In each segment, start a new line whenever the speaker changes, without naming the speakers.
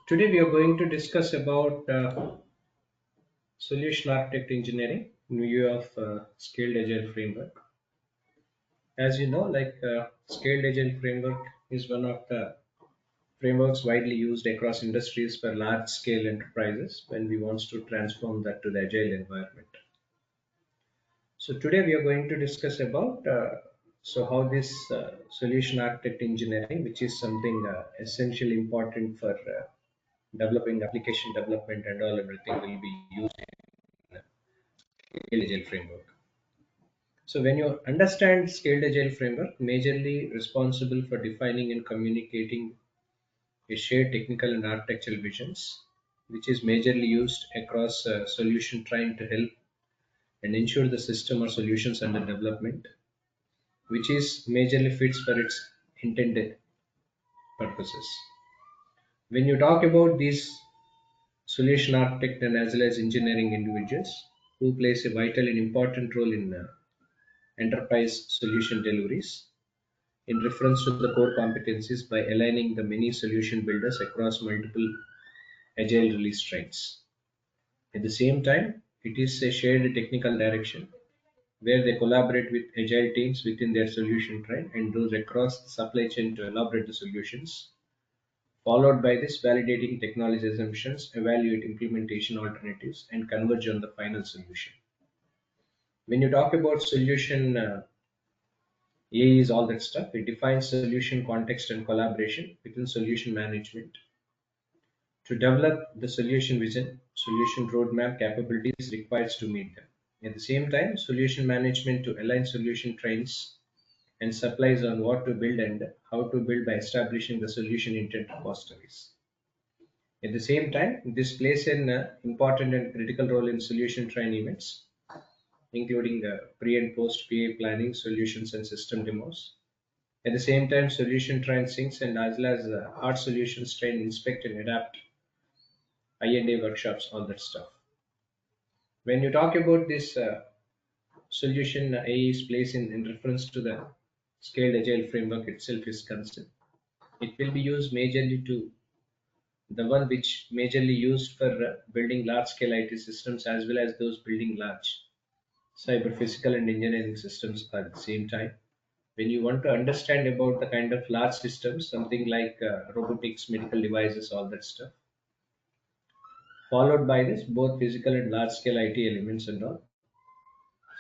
Today we are going to discuss about solution architect engineering in view of scaled agile framework. As you know, scaled agile framework is one of the frameworks widely used across industries for large scale enterprises when we want to transform that to the agile environment. So today we are going to discuss about how this solution architect engineering, which is something essentially important for developing application development and all everything, will be used scaled agile framework. So when you understand scaled agile framework, majorly responsible for defining and communicating a shared technical and architectural visions, which is majorly used across solution trying to help and ensure the system or solutions under development, which is majorly fits for its intended purposes. When you talk about these solution architect and as well as engineering individuals who plays a vital and important role in enterprise solution deliveries, in reference to the core competencies by aligning the many solution builders across multiple agile release trains. At the same time, it is a shared technical direction where they collaborate with agile teams within their solution train and those across the supply chain to elaborate the solutions. Followed by this, validating technology assumptions, evaluate implementation alternatives, and converge on the final solution. When you talk about solution A is all that stuff. It defines solution context and collaboration within solution management to develop the solution vision, solution roadmap capabilities required to meet them. At the same time, solution management to align solution trends and supplies on what to build and how to build by establishing the solution intent repositories. At the same time, this plays an important and critical role in solution train events, including pre and post PA planning, solutions, and system demos. At the same time, solution train syncs and as well as hard solutions train inspect and adapt I&A workshops, all that stuff. When you talk about this solution A is placed in reference to the scaled agile framework itself is concerned. It will be used majorly to the one which majorly used for building large scale IT systems as well as those building large cyber physical and engineering systems at the same time. When you want to understand about the kind of large systems, something like robotics, medical devices, all that stuff, followed by this both physical and large scale IT elements and all.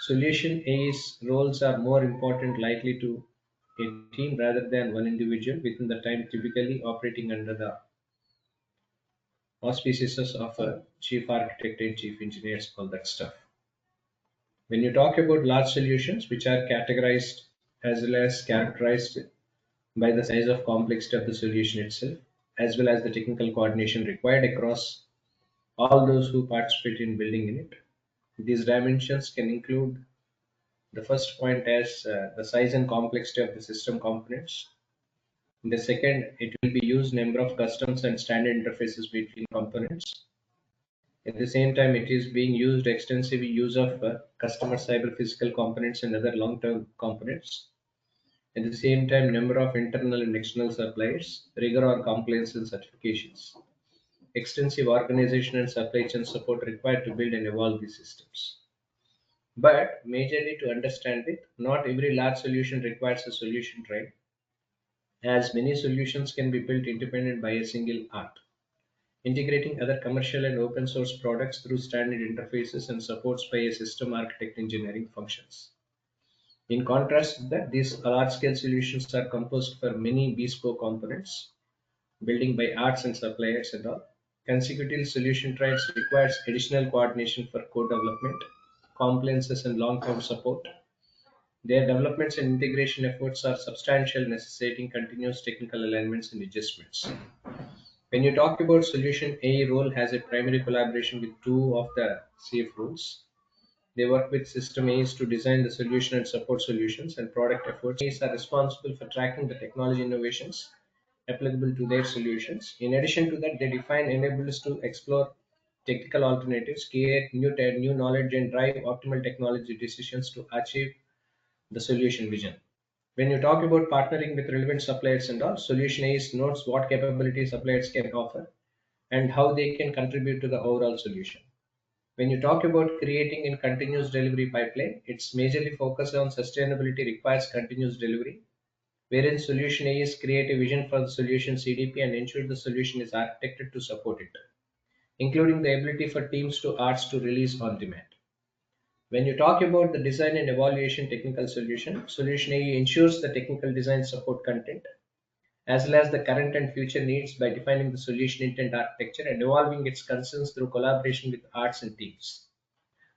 Solution A's roles are more important likely to a team rather than one individual within the time typically operating under the auspices of a chief architect and chief engineers, all that stuff. When you talk about large solutions, which are categorized as well as characterized by the size of complexity of the solution itself, as well as the technical coordination required across all those who participate in building in it. These dimensions can include the first point as the size and complexity of the system components. In the second, it will be used number of customs and standard interfaces between components. At the same time, it is being used extensive use of customer cyber physical components and other long-term components. At the same time, number of internal and external suppliers, rigor or compliance and certifications. Extensive organization and supply chain support required to build and evolve these systems. But majorly to understand it, not every large solution requires a solution train, as many solutions can be built independent by a single art, integrating other commercial and open source products through standard interfaces and supports by a system architect engineering functions. In contrast to that, these large scale solutions are composed for many bespoke components, building by arts and suppliers and all. Consecutive solution trains requires additional coordination for code development, compliances and long-term support. Their developments and integration efforts are substantial, necessitating continuous technical alignments and adjustments. When you talk about solution A role has a primary collaboration with two of the SAFe roles. They work with system A's to design the solution and support solutions and product efforts. A's are responsible for tracking the technology innovations applicable to their solutions. In addition to that, they define enablers to explore technical alternatives, create new knowledge, and drive optimal technology decisions to achieve the solution vision. When you talk about partnering with relevant suppliers and all, solution A is notes what capabilities suppliers can offer and how they can contribute to the overall solution. When you talk about creating a continuous delivery pipeline, it's majorly focused on sustainability requires continuous delivery, wherein solution A is create a vision for the solution CDP and ensure the solution is architected to support it, including the ability for teams to arts to release on demand. When you talk about the design and evaluation technical solution, solution A ensures the technical design support content as well as the current and future needs by defining the solution intent architecture and evolving its concerns through collaboration with arts and teams.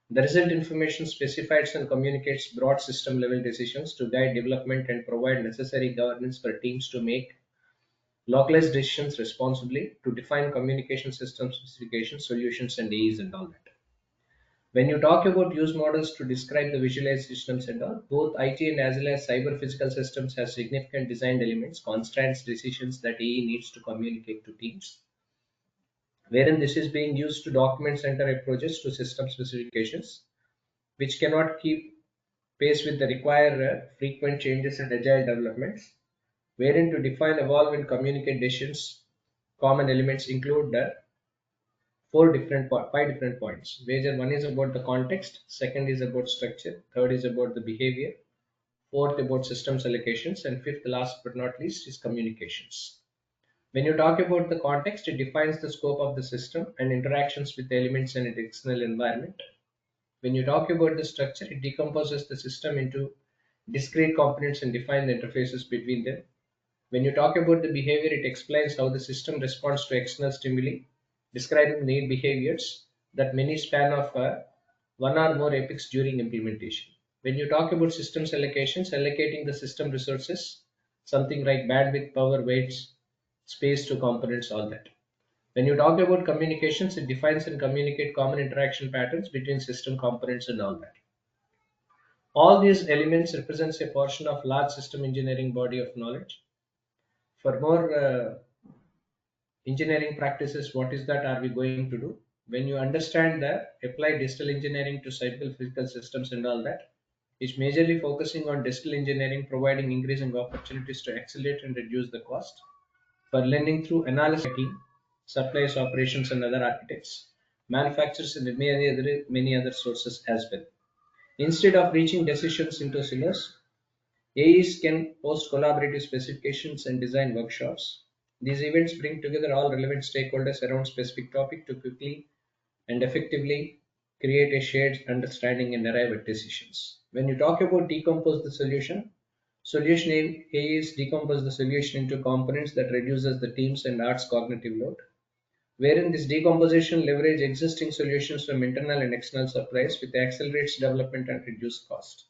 The result information specifies and communicates broad system level decisions to guide development and provide necessary governance for teams to make localized decisions responsibly to define communication system specifications, solutions, and AEs and all that. When you talk about use models to describe the visualized systems and all, both IT and as well as cyber physical systems have significant design elements, constraints, decisions that AE needs to communicate to teams, wherein this is being used to document center approaches to system specifications, which cannot keep pace with the required frequent changes and agile developments, wherein to define, evolve, and communicate decisions, common elements include the five different points. Major one is about the context, second is about structure, third is about the behavior, fourth about systems allocations, and fifth, last but not least, is communications. When you talk about the context, it defines the scope of the system and interactions with elements in its external environment. When you talk about the structure, it decomposes the system into discrete components and defines the interfaces between them. When you talk about the behavior, it explains how the system responds to external stimuli, describing need behaviors that many span of one or more epochs during implementation. When you talk about systems allocations, allocating the system resources, something like bandwidth, power, weights, space to components, all that. When you talk about communications, it defines and communicates common interaction patterns between system components and all that. All these elements represents a portion of large system engineering body of knowledge. For more engineering practices, what is that are we going to do? When you understand that apply digital engineering to cyber physical systems and all that, it's majorly focusing on digital engineering, providing increasing opportunities to accelerate and reduce the cost. For learning through analysis team, supplies, operations, and other architects, manufacturers, and many other sources as well. Instead of reaching decisions into silos, AEs can host collaborative specifications and design workshops. These events bring together all relevant stakeholders around specific topic to quickly and effectively create a shared understanding and arrive at decisions. When you talk about decompose the solution, solution AEs decompose the solution into components that reduces the teams and arts cognitive load, wherein this decomposition leverage existing solutions from internal and external supplies with accelerates development and reduce cost.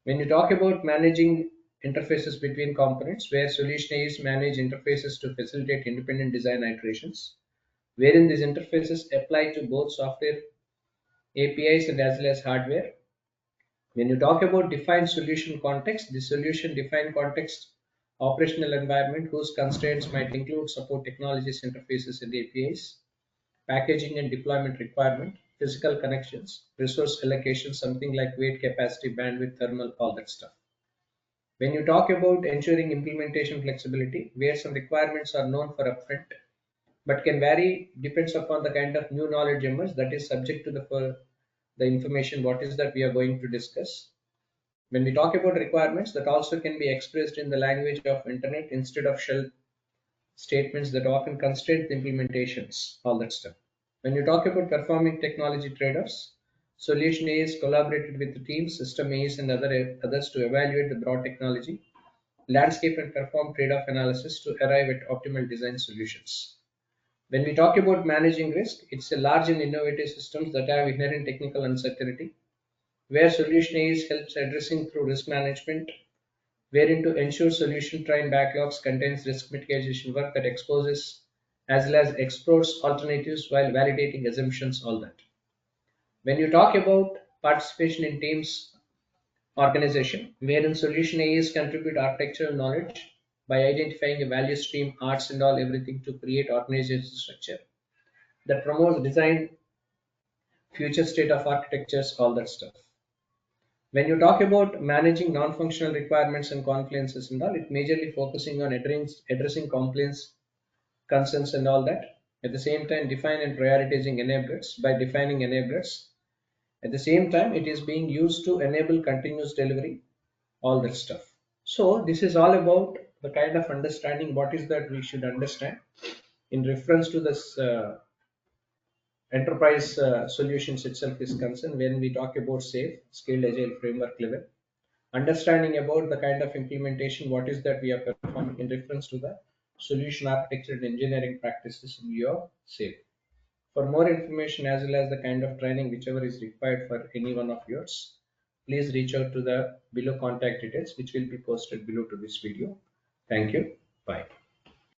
When you talk about managing interfaces between components, where solution A is manage interfaces to facilitate independent design iterations, wherein these interfaces apply to both software APIs and as well as hardware. When you talk about defined solution context, the solution defined context operational environment whose constraints might include support technologies, interfaces, and APIs, packaging and deployment requirement, physical connections, resource allocation, something like weight, capacity, bandwidth, thermal, all that stuff. When you talk about ensuring implementation flexibility, where some requirements are known for upfront but can vary depends upon the kind of new knowledge emerge that is subject to the information what is that we are going to discuss. When we talk about requirements, that also can be expressed in the language of internet instead of shell statements that often constrain the implementations, all that stuff. When you talk about performing technology trade-offs, solution A is collaborated with the teams, system A's and others to evaluate the broad technology landscape and perform trade-off analysis to arrive at optimal design solutions. When we talk about managing risk, it's a large and innovative systems that have inherent technical uncertainty, where solution A is helps addressing through risk management, wherein to ensure solution train backlogs contains risk mitigation work that exposes as well as explores alternatives while validating assumptions, all that. When you talk about participation in teams organization, wherein solution A is contribute architectural knowledge by identifying a value stream, arts and all everything to create organization structure that promotes design, future state of architectures, all that stuff. When you talk about managing non-functional requirements and confluences and all, it majorly focusing on addressing compliance concerns and all that. At the same time, define and prioritizing enablers. By defining enablers, at the same time, it is being used to enable continuous delivery, all that stuff. So this is all about the kind of understanding what is that we should understand in reference to this enterprise solutions itself is concerned when we talk about SAFe, scaled agile framework level. Understanding about the kind of implementation, what is that we are performing in reference to the solution architecture and engineering practices in your SAFe. For more information as well as the kind of training whichever is required for any one of yours, please reach out to the below contact details which will be posted below to this video. Thank you. Bye.